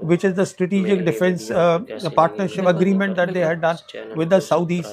which is the strategic defense partnership agreement that they had done with the Saudis۔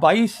22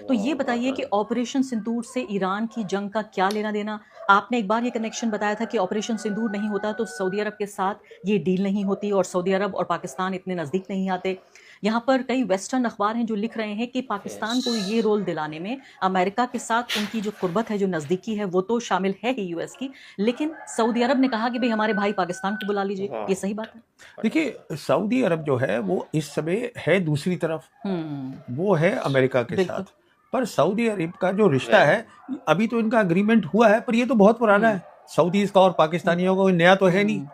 तो ये बताइए कि operation सिंदूर से ईरान की जंग का क्या लेना देना? आपने एक बार ये कनेक्शन बताया था कि ऑपरेशन सिंदूर नहीं होता तो सऊदी अरब के साथ ये डील नहीं होती और सऊदी अरब और पाकिस्तान इतने नज़दीक नहीं आते। यहाँ पर कई वेस्टर्न अखबार हैं जो लिख रहे हैं कि पाकिस्तान को ये रोल दिलाने में अमेरिका के साथ उनकी जो कुर्बत है, जो नज़दीकी है, वो तो शामिल है ही यूएस की, लेकिन सऊदी अरब ने कहा कि भाई हमारे भाई पाकिस्तान को बुला लीजिए। ये सही बात है? देखिए, सऊदी अरब जो है वो इस समय है दूसरी तरफ, वो है अमेरिका के बिल्कुल। साथ। पर सऊदी अरब का जो रिश्ता है, अभी तो इनका एग्रीमेंट हुआ है, पर ये तो बहुत पुराना है। सऊदीज का और पाकिस्तानियों का कोई नया तो है नहीं।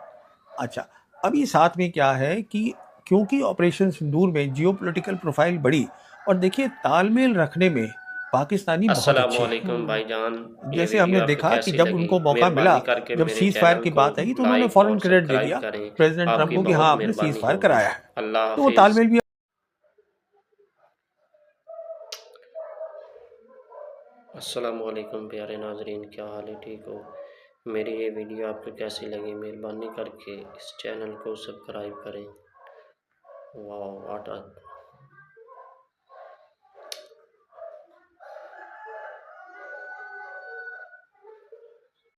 अच्छा, अभी साथ में क्या है कि क्योंकि ऑपरेशन सिंदूर में जियोपॉलिटिकल प्रोफाइल बढ़ी, और देखिए तालमेल रखने में पाकिस्तानी बहुत अच्छे हैं। अस्सलामुअलैकुम भाईजान, ये जैसे वीडियो हमने आपको देखा कि कैसी जब लगी? उनको मौका मिला, मेहरबानी करके जब मेरे सीज फायर चैनल की को बात आई, तो उन्होंने लाइक फौरन और क्रेडिट दे सब्सक्राइब दिया करें। प्रेसिडेंट ट्रम्प आपकी को कि बहुत हाँ, आपने मेहरबानी सीज फायर होगी। कराया है। अल्लाह तो वो हाफिज। तालमेल भी अस्सलामुअलैकुम प्यारे नाजरीन, क्या हाल है? ठीक हो? मेरी ये वीडियो आपको कैसी लगी? मेहरबानी करके इस चैनल को सब्सक्राइब करें। वाह, व्हाट